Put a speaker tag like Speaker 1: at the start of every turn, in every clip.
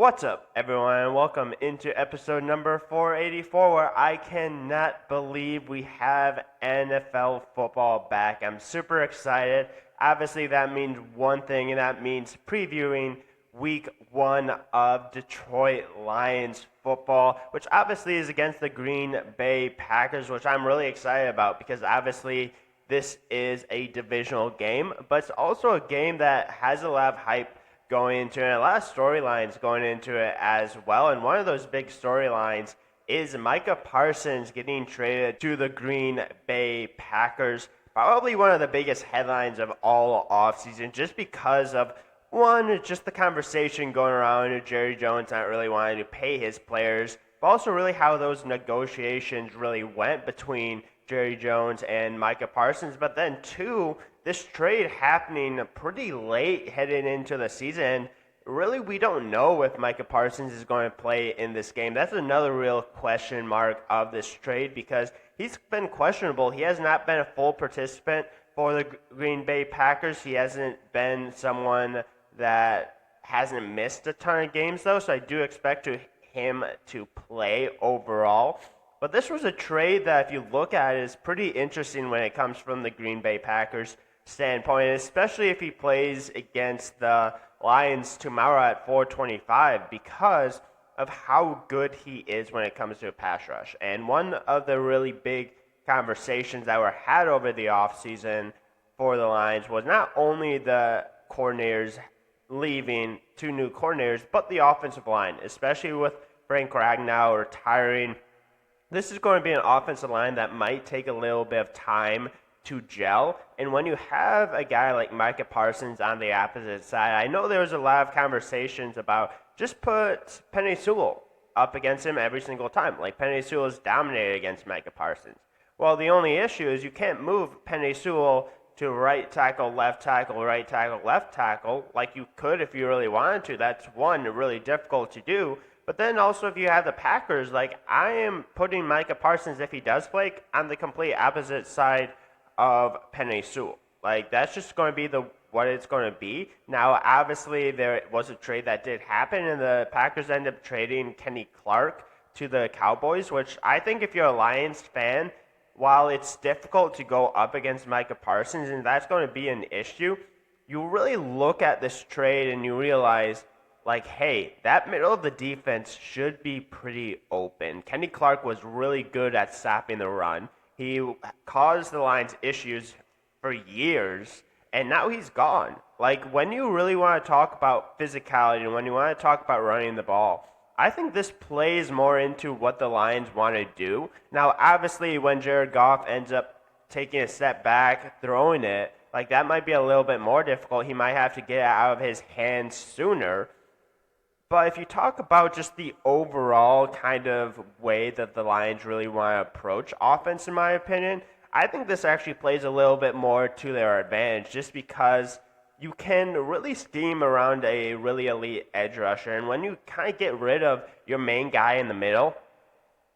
Speaker 1: What's up, everyone? Welcome into episode number 484, where I cannot believe we have NFL football back. I'm super excited. Obviously, that means one thing, and that means previewing week one of Detroit Lions football, which obviously is against the Green Bay Packers, which I'm really excited about because obviously this is a divisional game, but it's also a game that has a lot of hype going into it, and a lot of storylines going into it as well. And one of those big storylines is Micah Parsons getting traded to the Green Bay Packers. Probably one of the biggest headlines of all offseason, just because of one, just the conversation going around of Jerry Jones not really wanting to pay his players, but also really how those negotiations really went between Jerry Jones and Micah Parsons. But then two, this trade happening pretty late heading into the season. Really, we don't know if Micah Parsons is going to play in this game. That's another real question mark of this trade because he's been questionable. He has not been a full participant for the Green Bay Packers. He hasn't been someone that hasn't missed a ton of games, though, so I do expect him to play overall. But this was a trade that, if you look at it, is pretty interesting when it comes from the Green Bay Packers standpoint, especially if he plays against the Lions tomorrow at 4:25 because of how good he is when it comes to a pass rush. And one of the really big conversations that were had over the offseason for the Lions was not only the coordinators leaving, two new coordinators, but the offensive line, especially with Frank Ragnow retiring. This is going to be an offensive line that might take a little bit of time to gel. And when you have a guy like Micah Parsons on the opposite side, I know there was a lot of conversations about just put Penei Sewell up against him every single time. Like Penei Sewell is dominated against Micah Parsons. Well, the only issue is you can't move Penei Sewell to right tackle, left tackle, right tackle, left tackle like you could if you really wanted to. That's one, really difficult to do. But then also if you have the Packers, like I am putting Micah Parsons, if he does play, on the complete opposite side of Penei Sewell. Like that's just going to be what it's going to be. Now, obviously, there was a trade that did happen, and the Packers ended up trading Kenny Clark to the Cowboys, which I think if you're a Lions fan, while it's difficult to go up against Micah Parsons, and that's going to be an issue, you really look at this trade and you realize, like, hey, that middle of the defense should be pretty open. Kenny Clark was really good at stopping the run. He caused the Lions issues for years, and now he's gone. Like, when you really want to talk about physicality and when you want to talk about running the ball, I think this plays more into what the Lions want to do. Now, obviously, when Jared Goff ends up taking a step back, throwing it, like that might be a little bit more difficult. He might have to get it out of his hands sooner. But if you talk about just the overall kind of way that the Lions really want to approach offense, in my opinion, I think this actually plays a little bit more to their advantage just because you can really scheme around a really elite edge rusher. And when you kind of get rid of your main guy in the middle,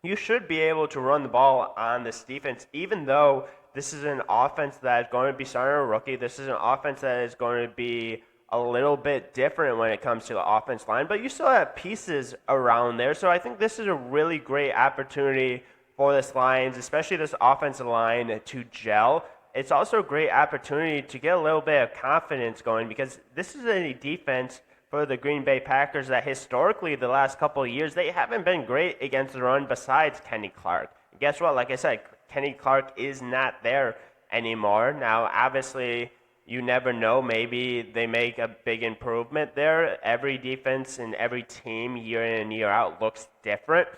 Speaker 1: you should be able to run the ball on this defense, even though this is an offense that is going to be starting a rookie. This is an offense that is going to be a little bit different when it comes to the offense line, but you still have pieces around there. So I think this is a really great opportunity for this Lions, especially this offensive line, to gel. It's also a great opportunity to get a little bit of confidence going because this is a defense for the Green Bay Packers that historically the last couple of years, they haven't been great against the run besides Kenny Clark. And guess what? Like I said, Kenny Clark is not there anymore. Now, obviously, you never know. Maybe they make a big improvement there. Every defense and every team year in and year out looks different.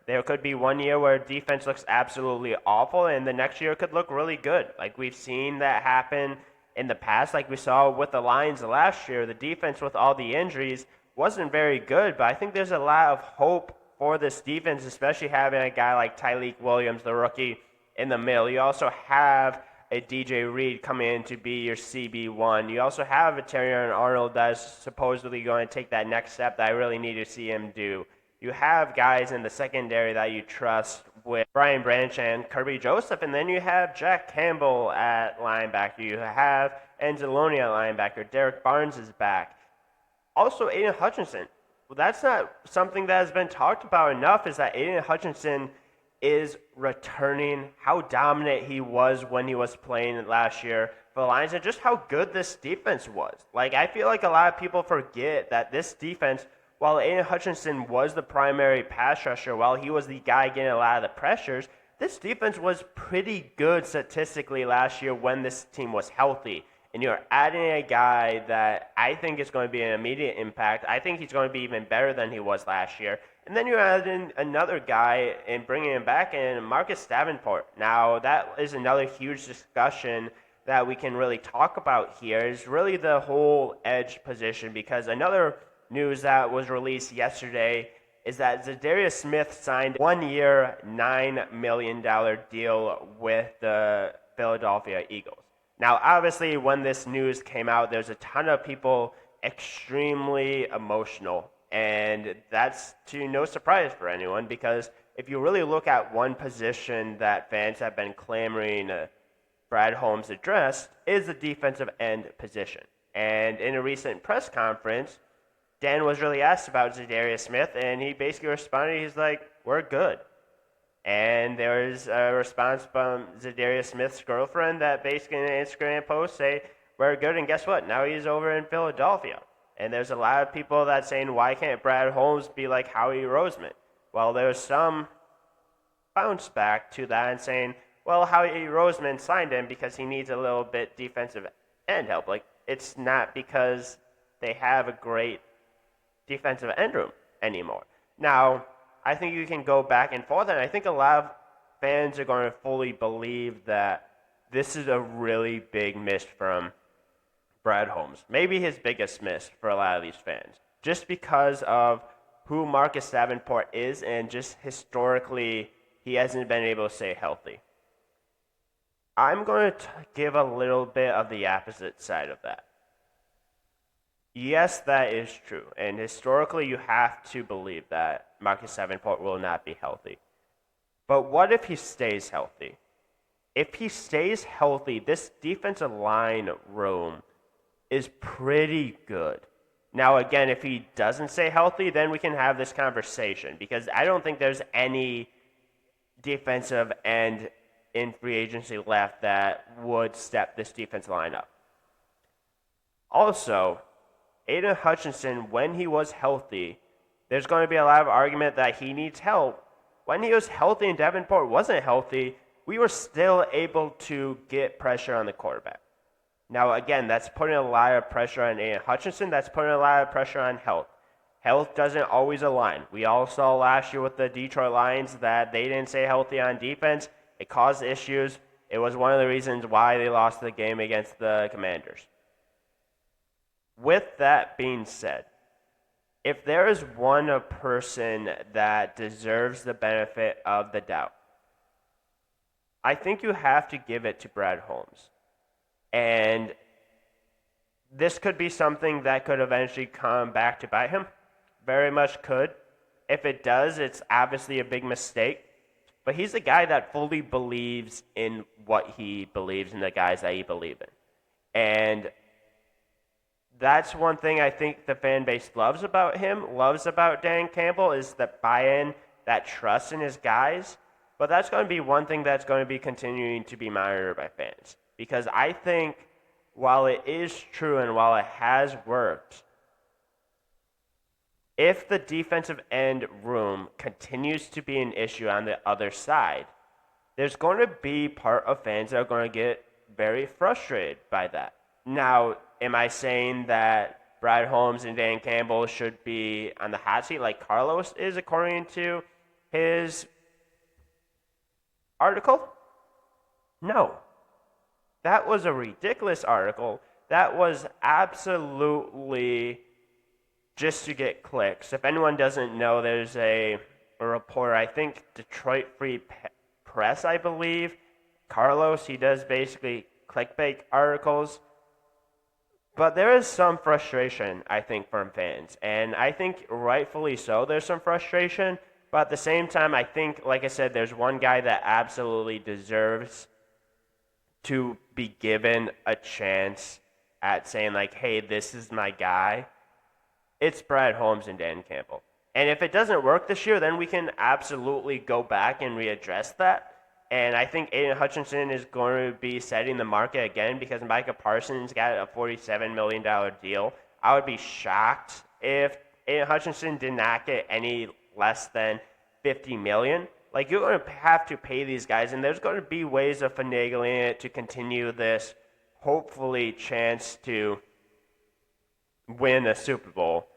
Speaker 1: There could be one year where defense looks absolutely awful, and the next year could look really good. Like we've seen that happen in the past. Like we saw with the Lions last year, the defense with all the injuries wasn't very good, but I think there's a lot of hope for this defense, especially having a guy like Tyleik Williams, the rookie, in the middle. You also have a DJ Reed coming in to be your CB1. You also have a Terrion Arnold that's supposedly going to take that next step that I really need to see him do. You have guys in the secondary that you trust with Brian Branch and Kirby Joseph, and then you have Jack Campbell at linebacker. You have Anzalone at linebacker. Derek Barnes is back. Also, Aiden Hutchinson Well, that's not something that has been talked about enough, is that Aiden Hutchinson is returning, how dominant he was when he was playing last year for the Lions, and just how good this defense was. Like, I feel like a lot of people forget that this defense, while Aiden Hutchinson was the primary pass rusher, while he was the guy getting a lot of the pressures, this defense was pretty good statistically last year when this team was healthy. And you're adding a guy that I think is going to be an immediate impact. I think he's going to be even better than he was last year. And then you're adding another guy and bringing him back in, Marcus Davenport. Now, that is another huge discussion that we can really talk about here, is really the whole edge position, because another news that was released yesterday is that Zadarius Smith signed a 1-year, $9 million deal with the Philadelphia Eagles. Now, obviously, when this news came out, there's a ton of people extremely emotional, and that's to no surprise for anyone, because if you really look at one position that fans have been clamoring Brad Holmes addressed, is the defensive end position. And in a recent press conference, Dan was really asked about Zadarius Smith, and he basically responded, he's like, we're good. And there was a response from Zadarius Smith's girlfriend that basically in an Instagram post say, we're good, and guess what? Now he's over in Philadelphia. And there's a lot of people that saying, why can't Brad Holmes be like Howie Roseman? Well, there's some bounce back to that and saying, well, Howie Roseman signed him because he needs a little bit defensive end help. Like, it's not because they have a great defensive end room anymore. Now, I think you can go back and forth, and I think a lot of fans are going to fully believe that this is a really big miss from Brad Holmes. Maybe his biggest miss for a lot of these fans, just because of who Marcus Davenport is, and just historically, he hasn't been able to stay healthy. I'm going to give a little bit of the opposite side of that. Yes, that is true. And historically, you have to believe that Marcus Davenport will not be healthy. But what if he stays healthy? If he stays healthy, this defensive line room is pretty good. Now, again, if he doesn't stay healthy, then we can have this conversation, because I don't think there's any defensive end in free agency left that would step this defensive line up. Also, Aiden Hutchinson, when he was healthy, there's going to be a lot of argument that he needs help. When he was healthy and Davenport wasn't healthy, we were still able to get pressure on the quarterback. Now, again, that's putting a lot of pressure on Aiden Hutchinson. That's putting a lot of pressure on health. Health doesn't always align. We all saw last year with the Detroit Lions that they didn't stay healthy on defense. It caused issues. It was one of the reasons why they lost the game against the Commanders. With that being said, if there is one person that deserves the benefit of the doubt, I think you have to give it to Brad Holmes. And this could be something that could eventually come back to bite him. Very much could. If it does, it's obviously a big mistake. But he's a guy that fully believes in what he believes in the guys that he believes in. And that's one thing I think the fan base loves about him, loves about Dan Campbell, is that buy-in, that trust in his guys. But that's going to be one thing that's going to be continuing to be monitored by fans. Because I think while it is true and while it has worked, if the defensive end room continues to be an issue on the other side, there's going to be part of fans that are going to get very frustrated by that. Now, am I saying that Brad Holmes and Dan Campbell should be on the hot seat like Carlos is, according to his article? No. That was a ridiculous article. That was absolutely just to get clicks. If anyone doesn't know, there's a reporter, I think Detroit Free Press, I believe. Carlos, he does basically clickbait articles. But there is some frustration, I think, from fans. And I think rightfully so, there's some frustration. But at the same time, I think, like I said, there's one guy that absolutely deserves to be given a chance at saying, like, hey, this is my guy. it's Brad Holmes and Dan Campbell. And if it doesn't work this year, then we can absolutely go back and readdress that. And I think Aiden Hutchinson is going to be setting the market again because Micah Parsons got a $47 million deal. I would be shocked if Aiden Hutchinson did not get any less than $50 million. Like, you're going to have to pay these guys, and there's going to be ways of finagling it to continue this, hopefully, chance to win a Super Bowl.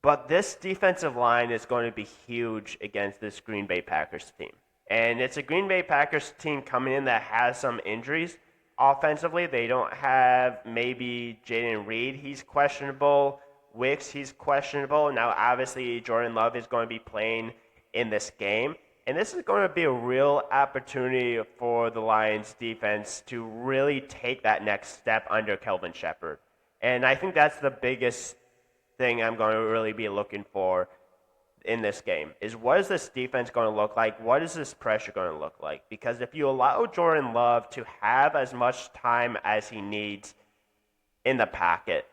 Speaker 1: But this defensive line is going to be huge against this Green Bay Packers team. And it's a Green Bay Packers team coming in that has some injuries. Offensively, they don't have maybe Jaden Reed. He's questionable. Wicks, he's questionable. Now, obviously, Jordan Love is going to be playing in this game. And this is going to be a real opportunity for the Lions defense to really take that next step under Kelvin Shepard. And I think that's the biggest thing I'm going to really be looking for in this game is what is this defense going to look like? What is this pressure going to look like? Because if you allow Jordan Love to have as much time as he needs in the pocket,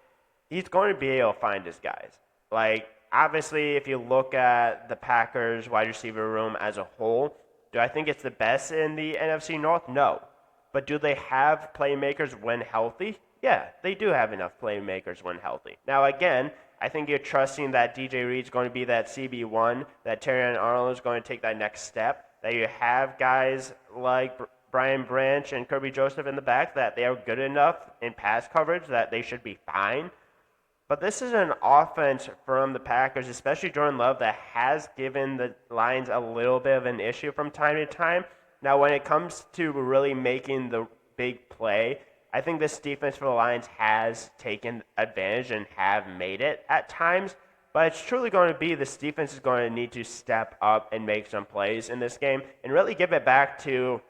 Speaker 1: he's going to be able to find his guys. Like, obviously, if you look at the Packers wide receiver room as a whole, do I think it's the best in the NFC North? No. But do they have playmakers when healthy? Yeah, they do have enough playmakers when healthy. Now, again, I think you're trusting that DJ Reed's going to be that CB1, that Terrion Arnold is going to take that next step, that you have guys like Brian Branch and Kirby Joseph in the back, that they are good enough in pass coverage that they should be fine. But this is an offense from the Packers, especially Jordan Love, that has given the Lions a little bit of an issue from time to time. Now, when it comes to really making the big play, I think this defense for the Lions has taken advantage and have made it at times. But it's truly going to be this defense is going to need to step up and make some plays in this game and really give it back to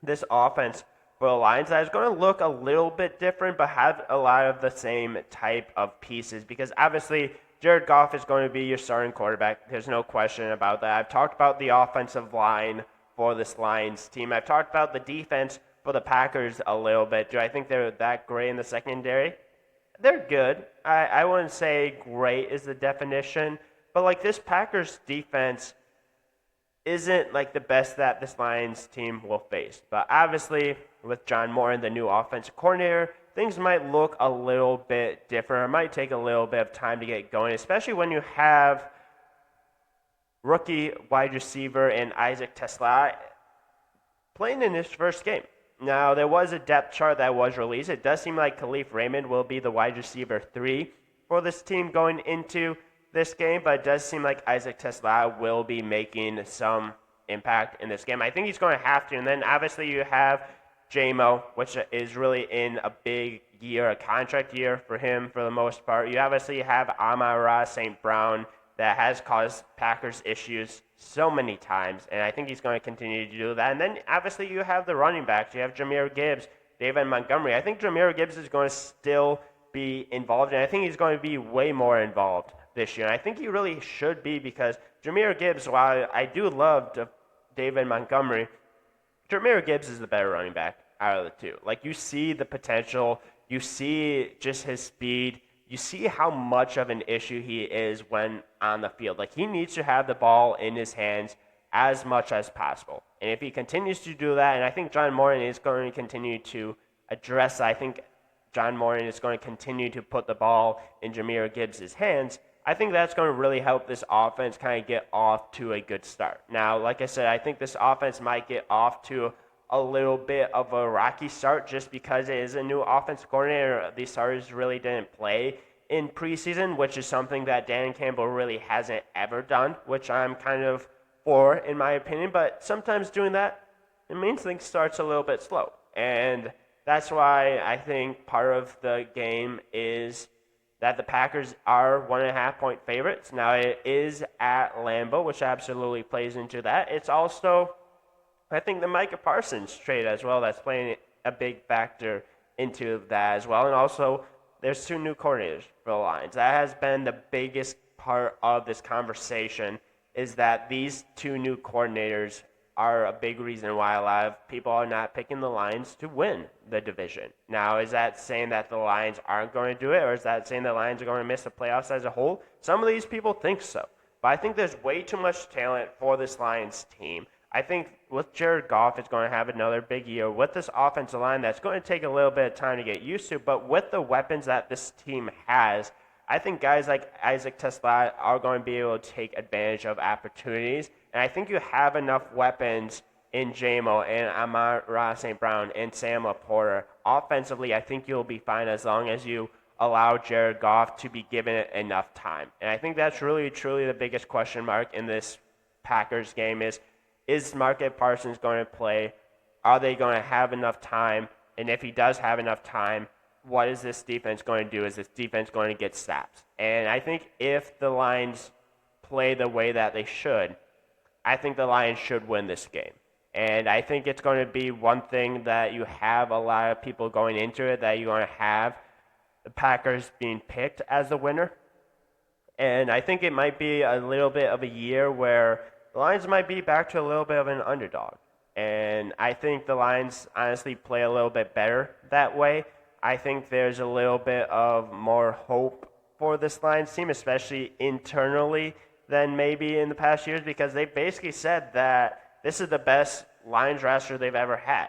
Speaker 1: this offense for the Lions that is going to look a little bit different but have a lot of the same type of pieces because obviously Jared Goff is going to be your starting quarterback. There's no question about that. I've talked about the offensive line for this Lions team. I've talked about the defense for the Packers a little bit. Do I think they're that great in the secondary? They're good. I wouldn't say great is the definition, but like this Packers defense isn't like the best that this Lions team will face. But obviously, with John Moore, the new offensive coordinator, things might look a little bit different. It might take a little bit of time to get going, especially when you have rookie wide receiver and Isaac Tesla playing in his first game. Now, there was a depth chart that was released. It does seem like Khalif Raymond will be the wide receiver 3 for this team going into this game, but it does seem like Isaac Tesla will be making some impact in this game. I think he's going to have to. And then, obviously, you have J-Mo, which is really in a big year, a contract year for him for the most part. You obviously have Amon-Ra St. Brown that has caused Packers issues so many times, and I think he's going to continue to do that. And then, obviously, you have the running backs. You have Jahmyr Gibbs, David Montgomery. I think Jahmyr Gibbs is going to still be involved, and I think he's going to be way more involved this year. And I think he really should be because Jahmyr Gibbs, while I do love David Montgomery, Jahmyr Gibbs is the better running back out of the two. Like, you see the potential. You see just his speed. You see how much of an issue he is when on the field. Like, he needs to have the ball in his hands as much as possible. And if he continues to do that, and I think John Moran is going to continue to address that, I think John Moran is going to continue to put the ball in Jahmyr Gibbs' hands, I think that's going to really help this offense kind of get off to a good start. Now, like I said, I think this offense might get off to a little bit of a rocky start just because it is a new offensive coordinator. These starters really didn't play in preseason, which is something that Dan Campbell really hasn't ever done, which I'm kind of for, in my opinion. But sometimes doing that, it means things starts a little bit slow. And that's why I think part of the game is that the Packers are 1.5-point favorites. Now, it is at Lambeau, which absolutely plays into that. It's also, I think, the Micah Parsons trade as well that's playing a big factor into that as well. And also, there's 2 new coordinators for the Lions. That has been the biggest part of this conversation is that these 2 new coordinators are a big reason why a lot of people are not picking the Lions to win the division. Now, is that saying that the Lions aren't going to do it, or is that saying the Lions are going to miss the playoffs as a whole? Some of these people think so. But I think there's way too much talent for this Lions team. I think with Jared Goff, it's going to have another big year. With this offensive line, that's going to take a little bit of time to get used to. But with the weapons that this team has, I think guys like Isaac Tesla are going to be able to take advantage of opportunities. And I think you have enough weapons in JMO and Amon-Ra St. Brown and Sam Laporta. Offensively, I think you'll be fine as long as you allow Jared Goff to be given it enough time. And I think that's really, truly the biggest question mark in this Packers game is Micah Parsons going to play? Are they going to have enough time? And if he does have enough time, what is this defense going to do? Is this defense going to get snaps? And I think if the Lions play the way that they should, I think the Lions should win this game. And I think it's going to be one thing that you have a lot of people going into it, that you're going to have the Packers being picked as the winner. And I think it might be a little bit of a year where the Lions might be back to a little bit of an underdog. And I think the Lions honestly play a little bit better that way. I think there's a little bit of more hope for this Lions team, especially internally, than maybe in the past years, because they basically said that this is the best Lions roster they've ever had.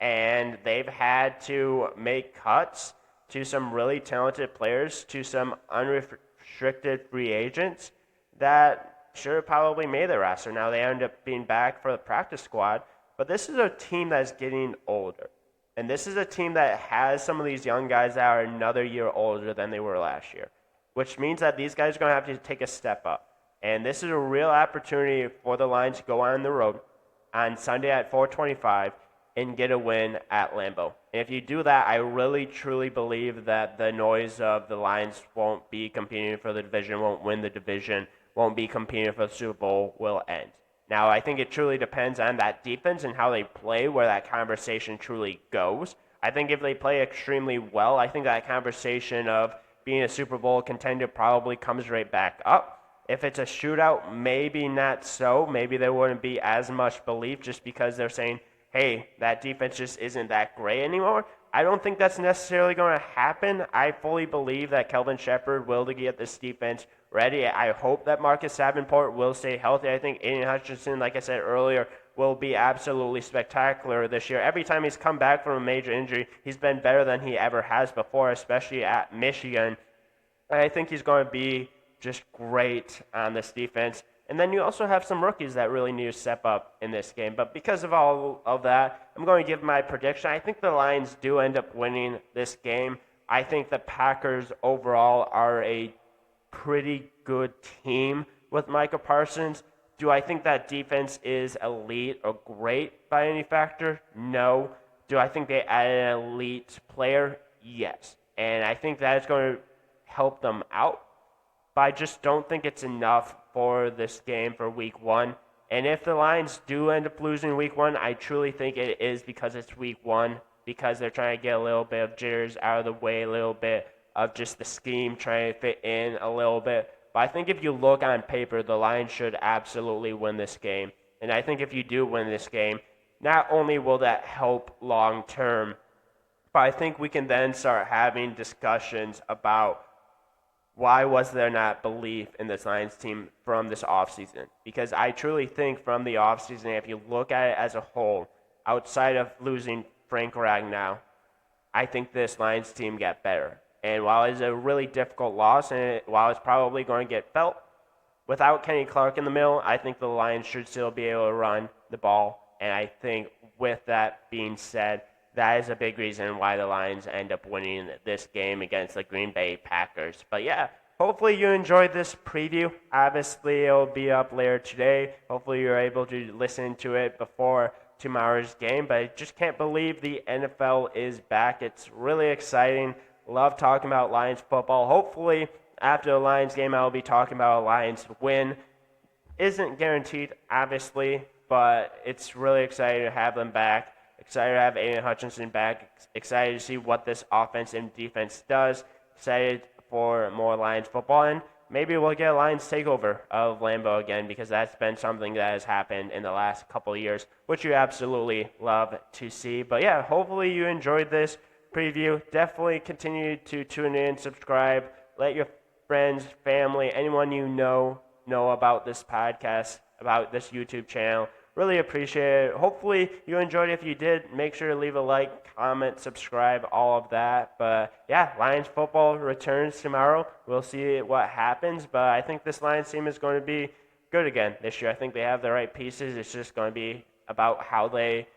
Speaker 1: And they've had to make cuts to some really talented players, to some unrestricted free agents that should have probably made the roster. Now they end up being back for the practice squad, but this is a team that's getting older. And this is a team that has some of these young guys that are another year older than they were last year, which means that these guys are going to have to take a step up. And this is a real opportunity for the Lions to go on the road on Sunday at 4:25 and get a win at Lambeau. And if you do that, I really, truly believe that the noise of the Lions won't be competing for the division, won't win the division, won't be competing for the Super Bowl will end. Now, I think it truly depends on that defense and how they play, where that conversation truly goes. I think if they play extremely well, I think that conversation of being a Super Bowl contender probably comes right back up. If it's a shootout, maybe not so. Maybe there wouldn't be as much belief just because they're saying, hey, that defense just isn't that great anymore. I don't think that's necessarily going to happen. I fully believe that Kelvin Shepard will get this defense ready. I hope that Marcus Davenport will stay healthy. I think Aiden Hutchinson, like I said earlier, will be absolutely spectacular this year. Every time he's come back from a major injury, he's been better than he ever has before, especially at Michigan. And I think he's going to be just great on this defense. And then you also have some rookies that really need to step up in this game. But because of all of that, I'm going to give my prediction. I think the Lions do end up winning this game. I think the Packers overall are a pretty good team with Micah Parsons. Do I think that defense is elite or great by any factor? No. Do I think they added an elite player? Yes. And I think that is going to help them out. But I just don't think it's enough for this game for week one. And if the Lions do end up losing week one, I truly think it is because it's week one, because they're trying to get a little bit of jitters out of the way, a little bit of just the scheme trying to fit in a little bit. But I think if you look on paper, the Lions should absolutely win this game. And I think if you do win this game, not only will that help long term, but I think we can then start having discussions about why was there not belief in this Lions team from this offseason? Because I truly think from the offseason, if you look at it as a whole, outside of losing Frank Ragnow, I think this Lions team got better. And while it's a really difficult loss, and while it's probably going to get felt, without Kenny Clark in the middle, I think the Lions should still be able to run the ball. And I think with that being said, that is a big reason why the Lions end up winning this game against the Green Bay Packers. But yeah, hopefully you enjoyed this preview. Obviously, it'll be up later today. Hopefully you're able to listen to it before tomorrow's game. But I just can't believe the NFL is back. It's really exciting. Love talking about Lions football. Hopefully, after the Lions game, I'll be talking about a Lions win. Isn't guaranteed, obviously, but it's really exciting to have them back. Excited to have Aiden Hutchinson back. Excited to see what this offense and defense does. Excited for more Lions football. And maybe we'll get a Lions takeover of Lambeau again, because that's been something that has happened in the last couple of years, which you absolutely love to see. But yeah, hopefully you enjoyed this preview. Definitely continue to tune in, subscribe, let your friends, family, anyone you know about this podcast, about this YouTube channel. Really appreciate it. Hopefully you enjoyed it. If you did, make sure to leave a like, comment, subscribe, all of that. But yeah, Lions football returns tomorrow. We'll see what happens. But I think this Lions team is going to be good again this year. I think they have the right pieces. It's just going to be about how they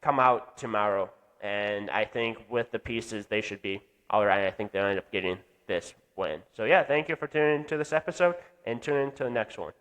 Speaker 1: come out tomorrow. And I think with the pieces, they should be all right. I think they'll end up getting this win. So yeah, thank you for tuning into this episode, and tune into the next one.